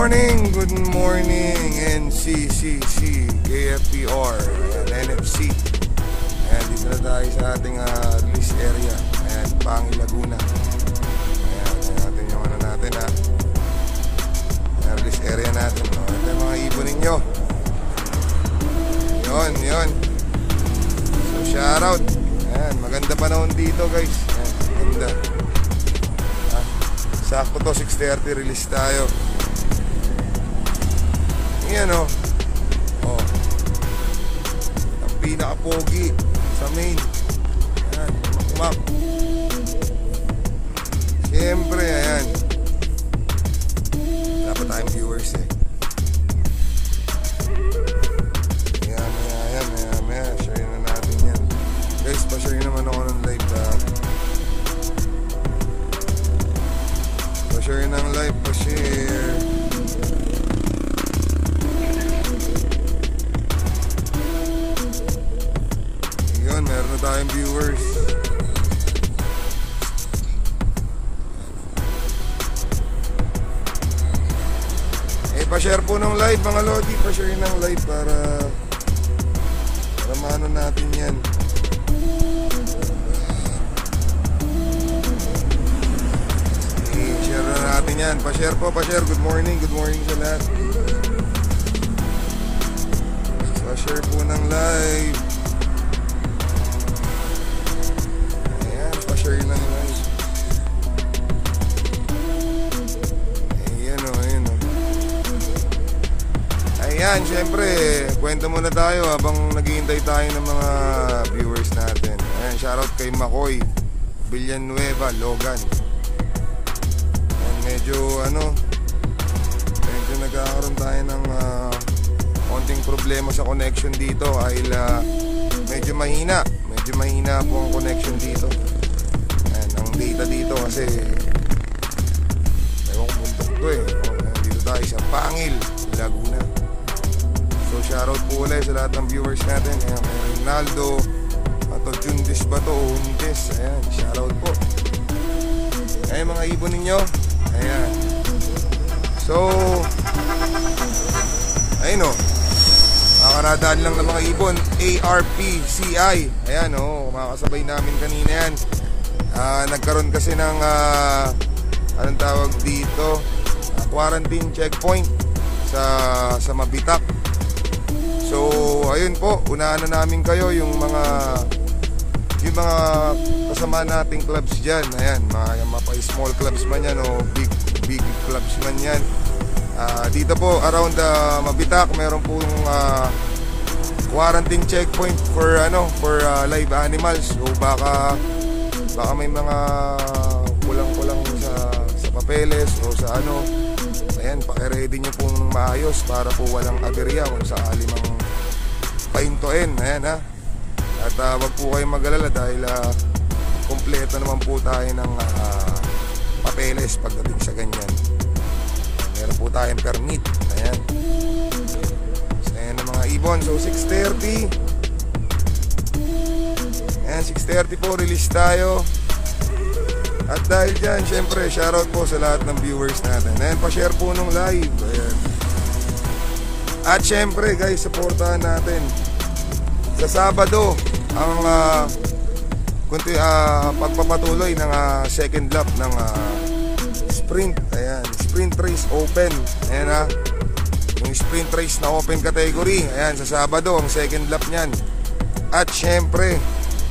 Good morning, NCCC, KFPR, NFC. Ayan, dito na tayo sa ating release area. Ayan, Pangil, Laguna. Ayan, natin yung ano natin ha. Ayan, release area natin. Ito yung mga ibon ninyo. Yun. So, shoutout. Ayan, maganda panahon dito guys. Ayan, maganda. Sakto to, 6:30 release tayo. Yan o. Ang pinaka-pogi sa main. Ayan, kumak. Siyempre, ayan. Dapat tayong viewers eh. Maya. Share na natin yan. Guys, pa-share naman ako ng live. Pa-share ng live, pa-share. Meron na tayong viewers. Pa-share po ng live mga lodi. Pa-share ng live para maano natin yan. Share na natin yan. Pa-share po, pa-share. Good morning sa lahat. Pa-share po ng live. Share ng live. Ayan, syempre kwento muna tayo habang naghihintay tayo ng mga viewers natin. Ayan, shoutout kay Makoy Villanueva, Logan. Ayan, medyo nagkakaroon tayo ng konting problema sa connection dito dahil medyo mahina po ang connection dito. Data dito kasi ewan ko buntok to eh. Dito tayo sa Pangil, Laguna. So shoutout po ulit sa lahat ng viewers natin. Ayan, Ronaldo Jundes ba to? Hundes. Ayan, shoutout po. Ayan mga ibon ninyo. Ayan. So ayun o, makaradaan lang ng mga ibon. ARPCI. Ayan o, makakasabay namin kanina yan. Nagkaroon kasi ng anong tawag dito, quarantine checkpoint sa Mabitak. So ayun po, unahan na namin kayo yung mga kasama nating clubs dyan. Ayan, mga small clubs man yan o big clubs man yan. Dito po around Mabitak meron pong quarantine checkpoint for live animals. So baka may mga kulang-kulang sa papeles o sa ayan, paki-ready nyo pong maayos para po walang aberya kung sakali mang pahintuin. Ayan ha. At wag po kayong mag-alala dahil kompleto naman po tayo ng papeles pagdating sa ganyan. Meron po tayong permit. Ayan. So ayan ang mga ibon. So 6:30. Ayan, 6:30 po, release tayo. At dahil dyan, syempre, shoutout po sa lahat ng viewers natin. Ayan, pa-share po nung live. Ayan. At syempre, guys, supportahan natin. Sa Sabado, ang pagpapatuloy ng second lap ng sprint. Ayan, sprint race open. Ayan ha. Yung sprint race na open category. Ayan, sa Sabado, ang second lap nyan. At syempre,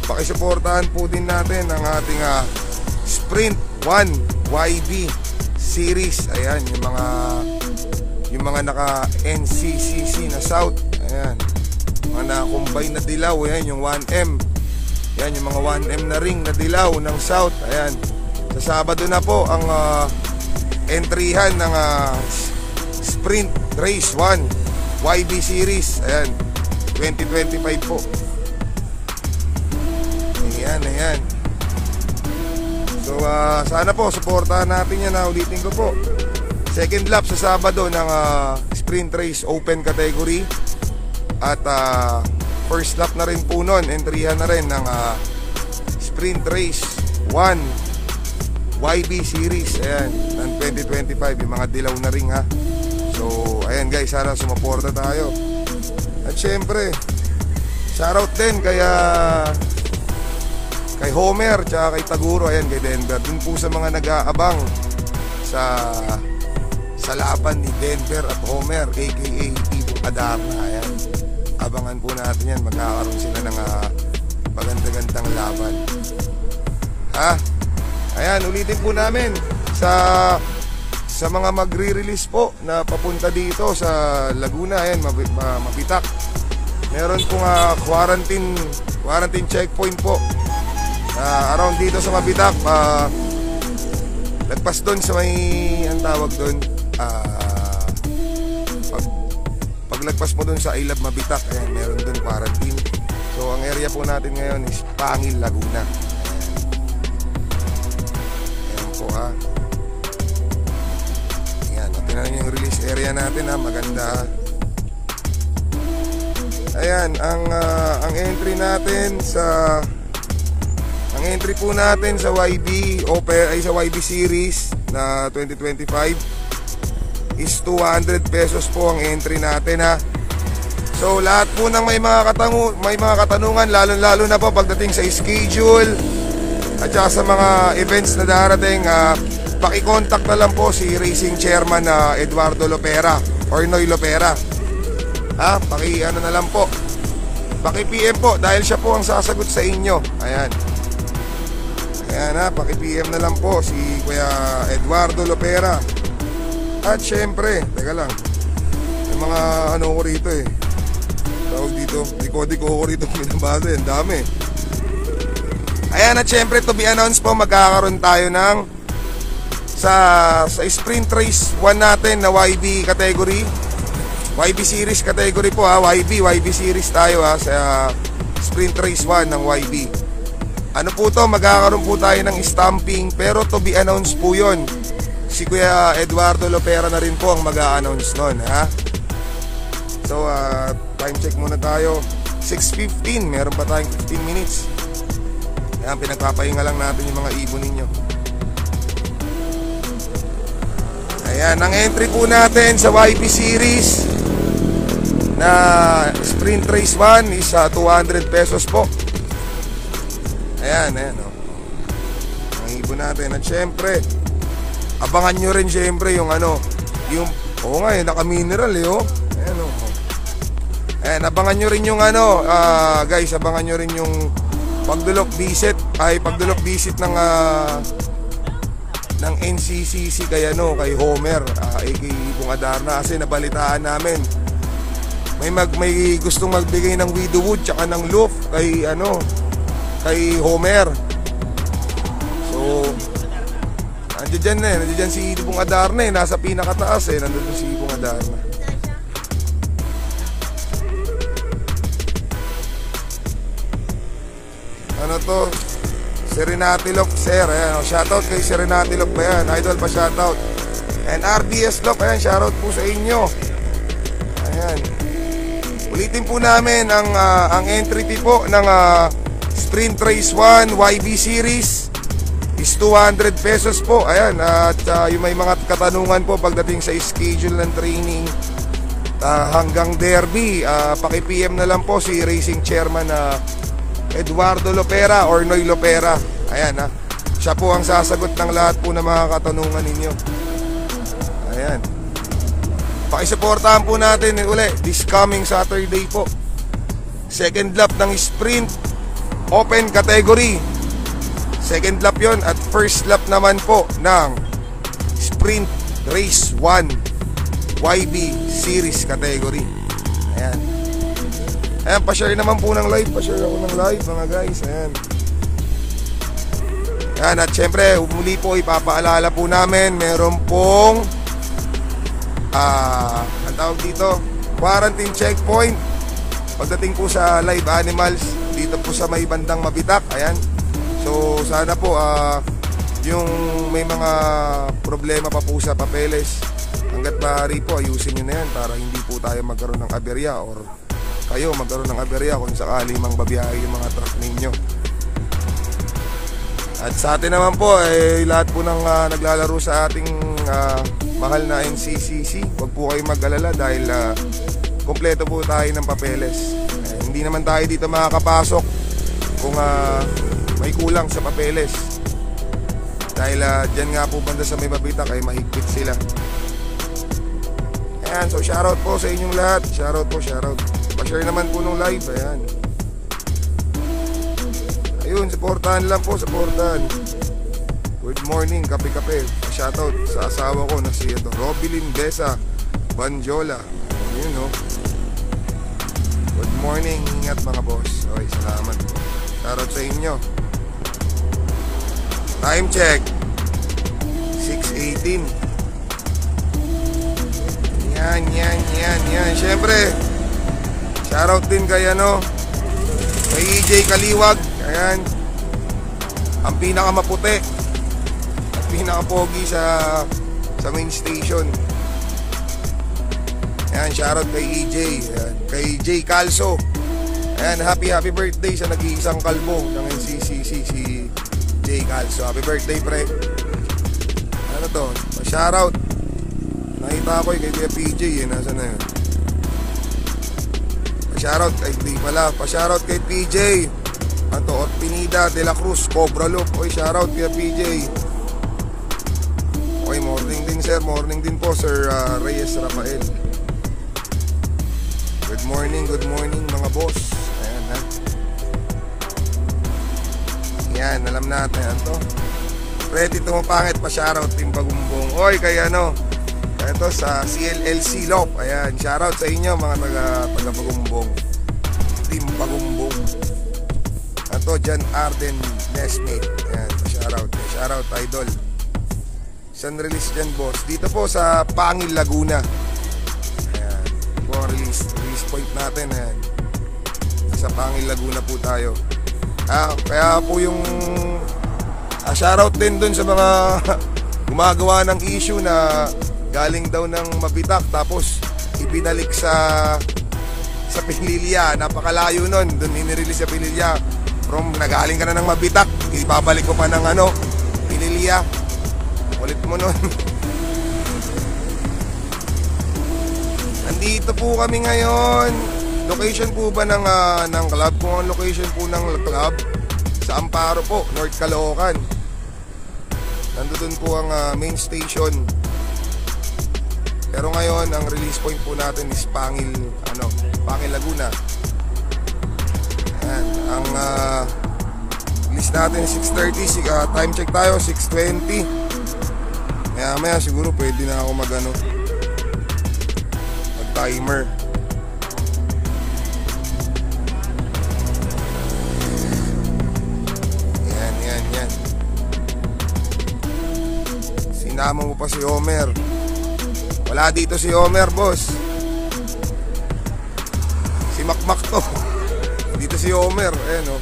pakisuportahan po din natin ang ating Sprint 1 YB series. Ayan, yung mga naka NCCC na South. Ayan, mga na-combine na dilaw. Ayan, yung 1M. Ayan, yung mga 1M na ring na dilaw ng South. Ayan, sa Sabado na po ang entryhan ng Sprint Race 1 YB series. Ayan, 2025 po. Ayan. So sana po suportahan natin yan. Ulitin ko po, second lap sa Sabado ng sprint race open category. At first lap na rin po nun, entryhan na rin ng sprint race 1 YB series. Ayan, ng 2025, yung mga dilaw na ring ha. So ayan guys, sana sumuporta tayo. At syempre shoutout din kay Homer tsaka kay Taguro, ayan, kay Denver. Dun po sa mga nag-aabang sa laban ni Denver at Homer, aka Ibong Adarna. Ayan, abangan po natin yan. Magkakaroon sila ng maganda-gandang laban. Ayan, ulitin po namin sa mga magre-release po na papunta dito sa Laguna. Ayan, Mabitak. Meron pong quarantine checkpoint po around dito sa Mabitak. Lagpas doon sa may, ang tawag doon, paglagpas mo doon sa I Love Mabitak, ayan, meron doon quarantine. So ang area po natin ngayon is Pangil, Laguna. Ayan po ayan, tingnan nyo yung release area natin maganda. Ayan, ang entry natin ang entry po natin sa YB sa YB series na 2025 is 200 pesos po ang entry natin So lahat po ng may mga katanungan, lalo na po pagdating sa schedule at saka sa mga events na darating, paki-contact na lang po si Racing Chairman Eduardo Lopera or Noy Lopera. Paki-ano na lang po, paki-PM po dahil siya po ang sasagot sa inyo. Ayan, paki-PM na lang po si Kuya Eduardo Lopera. At syempre, teka lang, may mga ano ko rito tawag dito, diko ko rito pinabasa, ang dami. Ayan, at syempre to be announced po, magkakaroon tayo ng sa sprint race 1 natin na YB category, YB series category po YB series tayo sa sprint race 1 ng YB. Ano po to, magkakaroon po tayo ng stamping, pero to be announced po yun. Si Kuya Eduardo Lopera na rin po ang mag-a-announce nun So time check muna tayo, 6:15, meron pa tayong 15 minutes. Ayan, pinagpapahinga lang natin yung mga ibon ninyo. Ayan, ang entry po natin sa YB series na sprint race 1 is 200 pesos po. Ayan, ang ibon natin. At syempre, abangan nyo rin syempre yung naka-mineral Ayan, abangan nyo rin yung guys, abangan nyo rin yung pagdulok visit ng NCCC kay Homer, aka Ibong Adarna, kasi nabalitaan namin may gustong magbigay ng widowwood tsaka ng loof kay Homer. So nandiyan si Ibong Adarna nasa pinakataas nandun si Ibong Adarna. Ano to? Serenati Lock, sir. Ayan, shoutout kay Serenati Lock ba yan? Idol pa shoutout. And RDS Lock, ayan, shoutout po sa inyo. Ayan. Ulitin po namin ang entry fee po ng Sprint Race 1 YB Series is 200 pesos po. Ayan, at yung may mga katanungan po pagdating sa schedule ng training hanggang derby, paki-PM na lang po si Racing Chairman Eduardo Lopera or Noy Lopera. Ayan siya po ang sasagot ng lahat po ng mga katanungan ninyo. Ayan, pakisuportahan po natin uli this coming Saturday po, second lap ng sprint open category. Second lap yon, at first lap naman po ng sprint race 1 YB series category. Ayan, pa-share naman po ng live. Pa-share ako ng live mga guys. Ayan, at syempre muli po ipapaalala po namin, meron pong ang tawag dito, quarantine checkpoint pagdating po sa live animals dito po sa may bandang Mabitak. Ayan, so sana po yung may mga problema pa po sa papeles, hanggat maaari po ayusin nyo na yan para hindi po tayo magkaroon ng aberya or kayo magkaroon ng aberya kung sakali mang babiyahe yung mga truck ninyo. At sa atin naman po lahat po ng naglalaro sa ating mahal na NCCC, huwag po kayo mag-alala dahil kompleto po tayo ng papeles. Hindi naman tayo dito makakapasok kung may kulang sa papeles. Dahil dyan nga po banda sa may Mabitak ay mahigpit sila. Ayan, so shoutout po sa inyong lahat. Shoutout po, shoutout. Pa-share naman po nung live. Ayan. Ayun, supportahan lang po, supportahan. Good morning, kape-kape. Shoutout sa asawa ko na si Robilyn Besa Banjola. Ayun, no. Good morning, ingat mga boss. Okay, salamat po. Shoutout sa inyo. Time check 6:18. Yan. Siyempre, shoutout din kay kay EJ Kaliwag. Ayan, ang pinakamaputi at pinakapogi sa main station. Ayan, shoutout kay EJ. Ayan, kay J Calso. Ayan, happy birthday sa nag-iisang kalbo ng NCCC, si J Calso. Happy birthday, pre. Ano to? Shoutout. Nakita ko kay Kuya PJ, nasaan na yun? Pa-shoutout kay Pa-shoutout kay PJ. Ano, Pinida de la Cruz, Cobra Loop. Oy, shoutout kay PJ. Okay, morning din sir. Morning din po, Sir Reyes Rafael. Good morning mga boss. Ayan, ha. Yan, alam natin to. Ready tumapangit pa, shoutout Team Pagumbong. Oy, kay ito sa CLLC Lop. Ayan, shoutout sa inyo mga taga Pagumbong. Team Pagumbong. Ito, John Arden Nesmate. Ayan, shoutout idol. San release dyan, boss? Dito po sa Pangil, Laguna. Ayan, po ang release point natin. Ayan, sa Pangil, Laguna po tayo. Kaya po yung shoutout din dun sa mga gumagawa ng issue na galing daw ng Mabitak tapos ibinalik sa Pililya. Napakalayo nun. Dun inirelease sa Pililya. From nagaling ka na ng Mabitak, ibabalik ko pa ng Pililya. Ulit mo nun. Nandito po kami ngayon. Location po ba ng club? Kung ang location po ng club sa Amparo po, North Caloocan. Nandun po ang main station. Pero ngayon ang release point po natin is Pangil Laguna. Ayan, ang release natin 6:30, time check tayo 6:20. Maya siguro pwede na ako mag-timer. Yan. Sinama mo pa si Homer. Wala dito si Homer, boss. Si Makmak to. Dito si Homer. Ayan, o.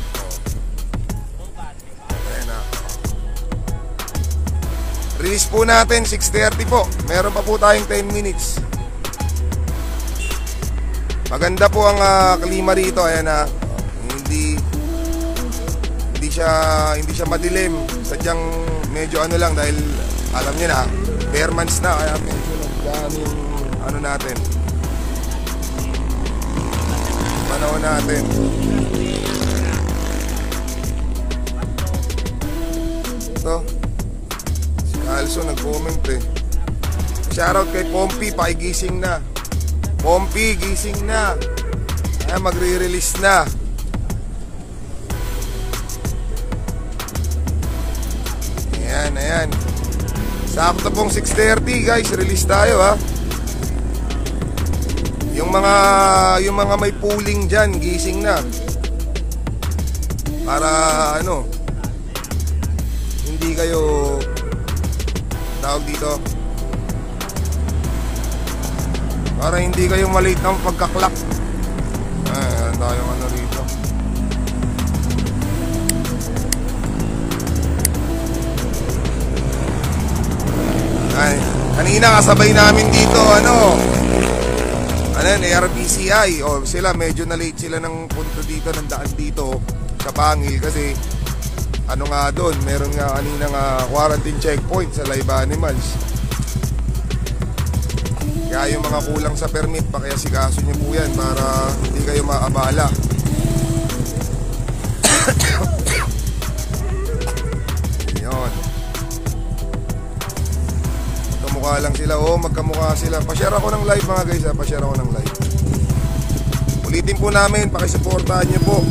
Ayan na. Release po natin 6:30 po. Meron pa po tayong 10 minutes. Maganda po ang klima rito. Ayan na. Hindi siya madilim. Sadyang medyo lang dahil alam niyo na, bare months na, kaya medyo nagdaming natin. Panahon natin. Ito. Si Also nag-comment eh. Shoutout kay Pompey, pakigising na. Pompey, gising na. Ay, magre-release na. Ayan. Sakto pong 6:30 guys, release tayo ha. Yung mga may pooling dyan, gising na. Para hindi kayo tawag dito. Para hindi kayo malate ng pagkaklak. Ayan tayo rito. Ay, kanina kasabay namin dito ARBCI. Sila medyo na late sila ng punto dito, ng daan dito sa Pangil kasi doon, meron nga kanina quarantine checkpoint sa live animals. Kaya yung mga kulang sa permit, pakiasikaso nyo po yan para hindi kayo maabala. Yun. Magkamukha lang sila. Magkamukha sila. Pa-share ako ng live mga guys, pa-share ako ng live. Ulitin po namin, pakisuportahan nyo po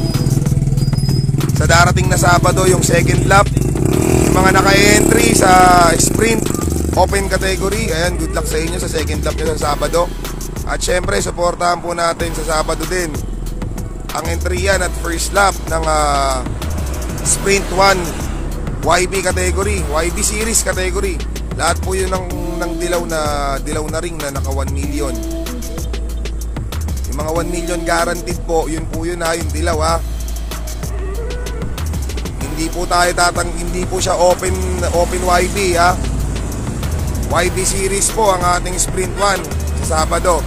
sa darating na Sabado yung second lap. Yung mga naka-entry sa sprint open category, ayan, good luck sa inyo sa second lap nyo sa Sabado. At syempre, supportahan po natin sa Sabado din ang entry yan at first lap ng sprint 1 YB category, YB series category. Lahat po yun ng dilaw na ring na naka 1 million. Yung mga 1 million guaranteed po, yun po yun yung dilaw ha. Hindi po siya open YB ha. YB series po ang ating sprint 1 sa Sabado.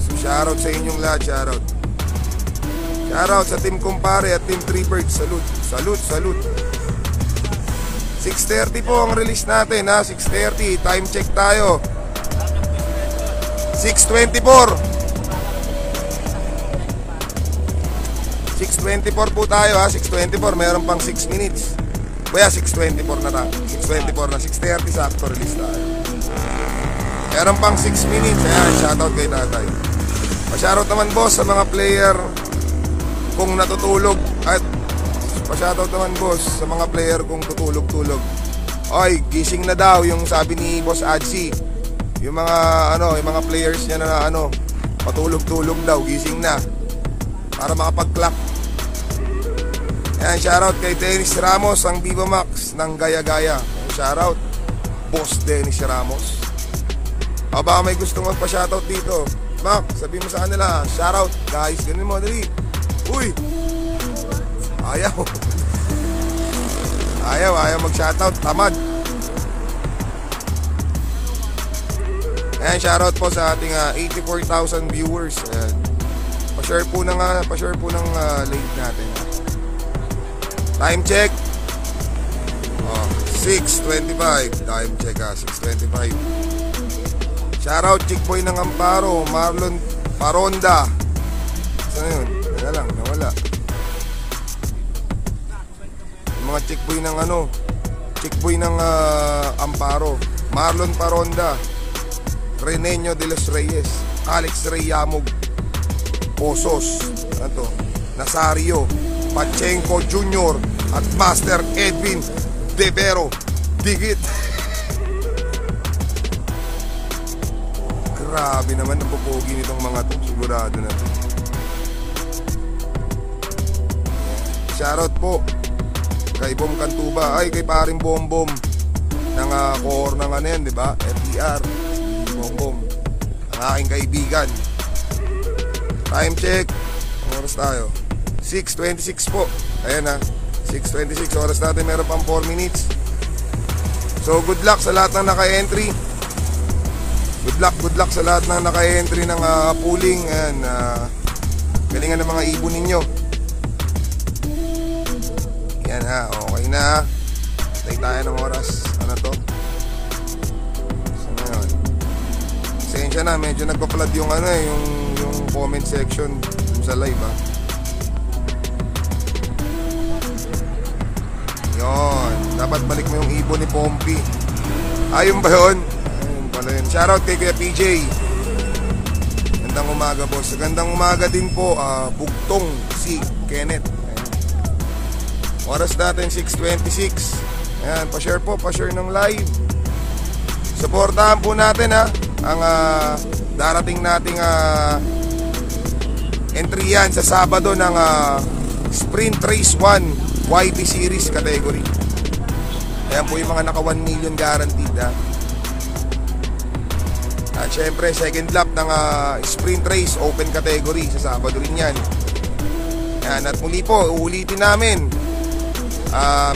So shoutout sa inyong lahat, shoutout. Shoutout sa Team Kumpare at Team Treebird. Salute. 6:30 po ang release natin ha. 6:30, time check tayo. 6:24 po tayo ha. 6:24, meron pang 6 minutes. Kaya 6:24 na lang. 6:24 na, 6:30 sakto release tayo. Meron pang 6 minutes. Ayan, shoutout kay tatay. Pa-shoutout naman boss sa mga player kung natutulog. At pa-shoutout naman boss sa mga player kung tutulog-tulog. Oy, gising na daw yung sabi ni Boss Adsi. Yung mga yung mga players niya na patulog-tulog daw, gising na para makapag-clock. Ayan, shoutout kay Dennis Ramos, ang Viva Max ng Gaya-Gaya. Shoutout, Boss Dennis Ramos. Baka may gusto magpa-shoutout dito, Mac, sabi mo sa kanila, shoutout, guys, ganun mo, dali. Uy! Ayaw mag-shoutout, tamad. Ayan, shoutout po sa ating 84,000 viewers. Ayan. Pa-share po ng link natin. Time check 6:25. Time check 6:25. Shoutout Chickboy ng Amparo, Marlon Paronda. Saan yun? Wala lang, nawala. Mga Chickboy ng Amparo, Marlon Paronda, Renenyo de los Reyes, Alex Reyamog, Posos, Nazario, Pachenko Jr. at Master Edwin Devero Digit. Grabe naman ang pupugi nitong mga to. Sigurado na to. Shoutout po kay Bom Cantuba, ay kay paring Bombom ng core ng yan, diba? FDR Bombom, ang aking kaibigan. Time check, oras tayo 6:26 po. Ayan 6:26 oras natin, meron pang 4 minutes. So good luck sa lahat ng naka-entry. Good luck sa lahat ng naka-entry ng pooling. Ayan, galingan ng mga ibon ninyo. Yan okay na. Take tayo ng oras. Ano to? So ngayon, pasensya na, medyo nagpa-flood yung yung comment section sa live Yon, dapat balik mo yung ibon ni Pompey. Ayun ba yun? Ayun pala yun. Shoutout kay Kuya PJ. Gandang umaga boss. Gandang umaga din po Bugtong si Kenneth. Oras natin 6:26. Ayan, pa-share ng live. Suportahan po natin ang darating nating entry yan sa Sabado ng Sprint Race 1 YB Series category. Ayan po yung mga naka 1 million guaranteed At syempre second lap ng Sprint Race Open category sa Sabado rin yan. Ayan, at muli po uulitin namin,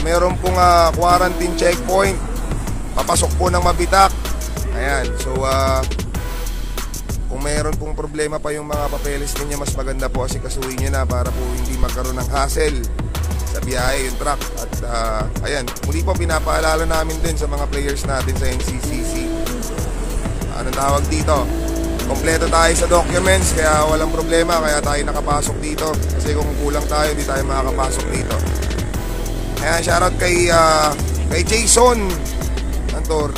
meron pong quarantine checkpoint, papasok po ng Mabitak. Ayan, so kung meron pong problema pa yung mga papeles ninyo, mas maganda po kasi kasuhin nyo na para po hindi magkaroon ng hassle sa biyahe yung truck. At ayan, muli po pinapaalala namin din sa mga players natin sa NCCC. Anong tawag dito? Kompleto tayo sa documents, kaya walang problema, kaya tayo nakapasok dito. Kasi kung kulang tayo, hindi tayo makakapasok dito. Ayan, shoutout kay Jason Antor.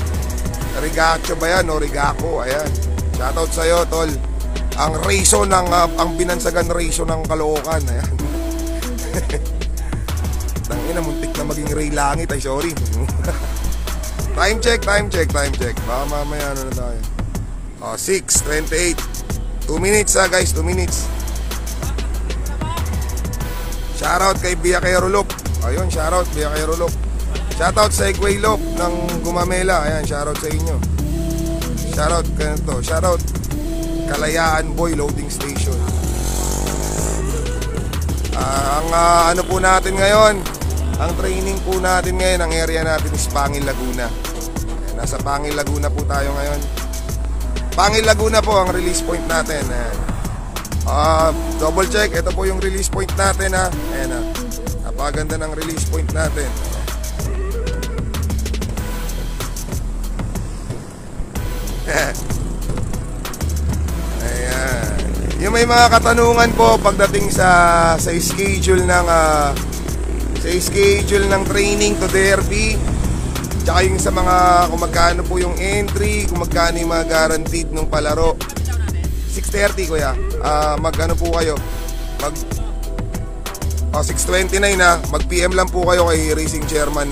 Rigacho ba yan o Rigaco? Ayan, shoutout sa'yo, tol. Ang rason ng ang binansagan rason ng Caloocan. Ayan. Tangina, muntik na maging Ray Langit. Ay, sorry. Time check. Baka mamaya ano na tayo. 6:28. 2 minutes guys, 2 minutes. Shoutout kay Biakero Loop. Ayun, shoutout Biakero Loop. Shoutout sa Segway Loop ng Gumamela. Ayan, shoutout sa inyo. Shoutout kanito. Shoutout Kalayaan Boy Loading Station. Ang ano po natin ngayon, ang training po natin ngayon, ang area natin is Pangil, Laguna. Ayan, nasa Pangil, Laguna po tayo ngayon. Pangil, Laguna po ang release point natin. Double check, ito po yung release point natin ha. Ayan ha, napakaganda ng release point natin. Ayan. Yung may mga katanungan po pagdating sa schedule ng training to derby, tsaka yung sa mga kung magkano po yung entry, kung magkano yung mga guaranteed ng palaro. 6:30 kuya, mag-ano po kayo, 6:29 na, mag-PM lang po kayo kay Racing Chairman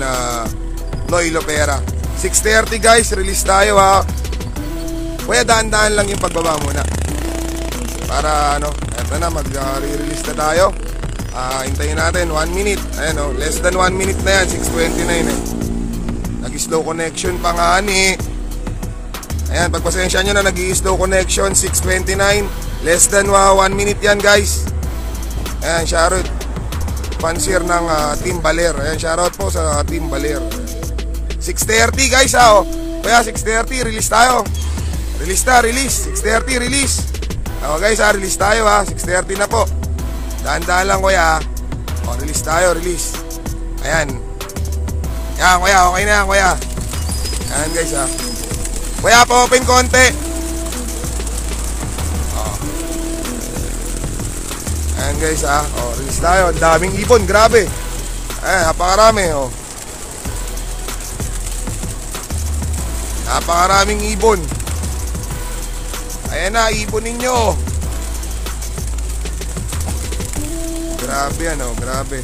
Noy Lopera. 6:30 guys, release tayo ha. Kuya, daan-daan lang yung pagbaba muna. Para ano, eto na, mag-re-release na tayo. Hintayin natin, 1 minute. Ayan o, less than 1 minute na yan, 6:29 eh. Nag-slow connection pa nga ni. Ayan, pagpasensya nyo na, nag-slow connection, 6:29. Less than 1 minute yan guys. Ayan, shoutout fansir ng Team Baler. Ayan, shoutout po sa Team Baler. 6:30 guys ha o. Kaya 6:30, release tayo. Release na, release. 6:30, release. Guys release tayo ha. 6:30 na po. Daan-daan lang kuya. Release tayo, release. Ayan. Yan kuya, okay na yan kuya. Ayan guys ha. Kuya, pa-open konti. Ayan guys ha. Release tayo. Daming ibon, grabe. Ayan, napakarami Napakaraming ibon. Ayan na, ibon ninyo. Grabe grabe.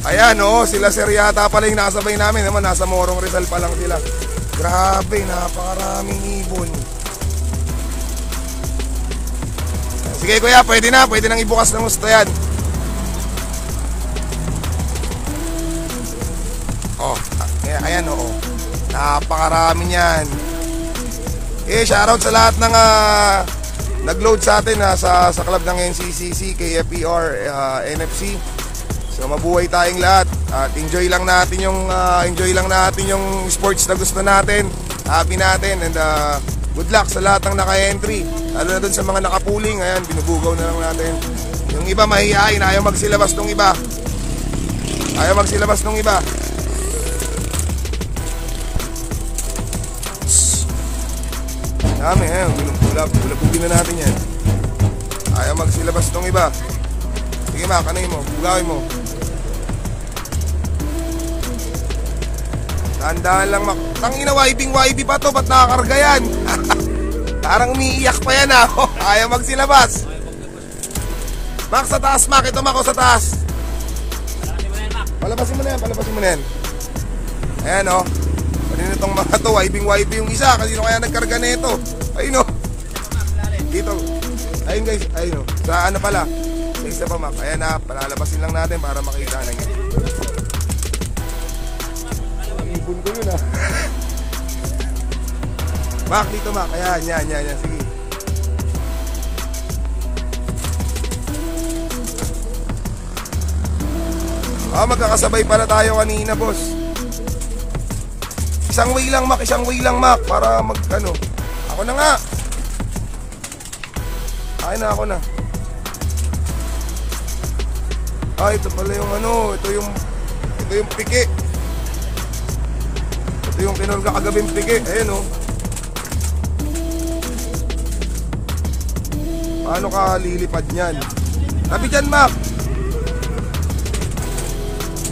Ayan sila Sir yata pala yung nakasabay namin. Naman, nasa Morong Rizal pa lang sila. Grabe, napakaraming ibon. Sige kuya, pwede nang ibukas ng gusto yan. Ayan napakarami niyan. Shoutout sa lahat ng nag-load sa atin sa club ng NCCC, KFPR, NFC. So mabuhay tayong lahat at enjoy lang natin yung sports na gusto natin. Happy natin and good luck sa lahat ng naka-entry. Lalo na dun sa mga nakapuling. Ayan, binubugaw na lang natin. Yung iba mahihain, ayaw magsilabas nung iba. Dami bulabugin na natin yan. Ayaw magsilabas nung iba. Sige ma, kanay mo, bugawin mo. Tandaan lang tangina, YB pa to, ba't nakakarga yan? Parang umiiyak pa yan Ayaw magsilabas. Mac, sa taas Mac, ito Mac sa taas. Palabasin mo na yan. Ayan kanina itong mga to, YB yung isa. Kasi kaya nagkarga na ito. Ayun dito. Ayun guys, ayun sa ano pala, sa isa pa Mac. Ayan palalabasin lang natin para makita na nyo. Ibon ko yun Mac, dito Mac. Ayan, yan. Sige. Magkakasabay pala tayo kanina boss. Isang way lang Mac para mag-ano. Ako na nga. Ako na. Ito pala yung ano, ito yung piki. Ito yung kinulga kagabing piki. Ayan oh. Paano ka lilipad niyan? Tabi dyan, Mac.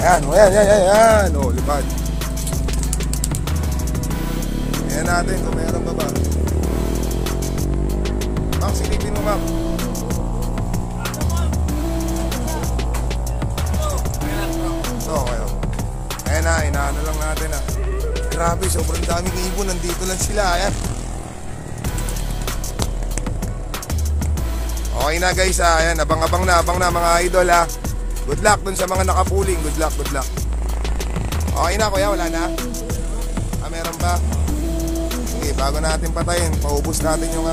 Ayan, oh, ayan. Oh, lipad. Ayan natin kung meron ba ba. Mac, silipin mo, Mac. Okay. Ayan na, inaano lang natin ah. Grabe, sobrang daming ibon. Nandito lang sila. Ayan. Okay na guys, ayan, abang na mga idol ha. Good luck dun sa mga nakapuling. Good luck. Okay na kuya, wala na? Meron ba? Okay, bago natin patayin, paubos natin yung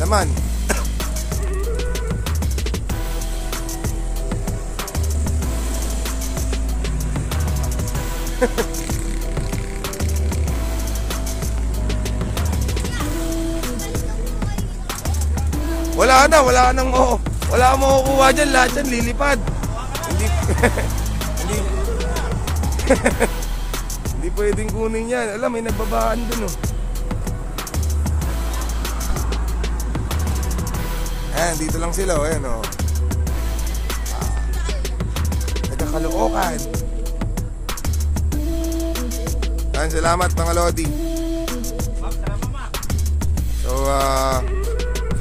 laman. Wala nang wala kang makukuha dyan, lahat dyan lilipad. Hindi pwedeng kunin yan. Alam, may nagbabaan dun oh. Ayan, dito lang sila oh, ayan oh. Nagkakalookan. Ayan, salamat mga Lodi. So,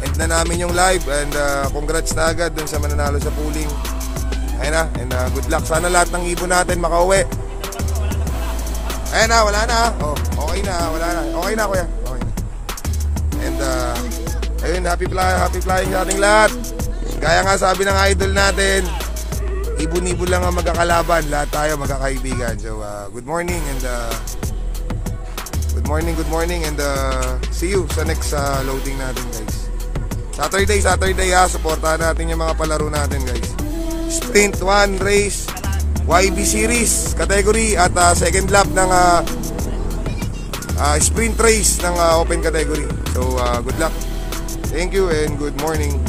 end na namin yung live and congrats na agad dun sa mananalo sa pooling. Ayun na, and good luck. Sana lahat ng ibon natin makauwi. Ayun na, wala na. Oh, okay na, wala na. Okay na kuya. Okay na. And ayun, happy flying sa ating lahat. Gaya nga sabi ng idol natin, ibon-ibon lang ang magkakalaban. Lahat tayo magkakaibigan. So good morning and good morning and see you sa next loading natin guys. Saturday ha, supportahan natin yung mga palaro natin guys. Sprint 1 race, YB series category at second lap ng sprint race ng open category. So good luck. Thank you and good morning.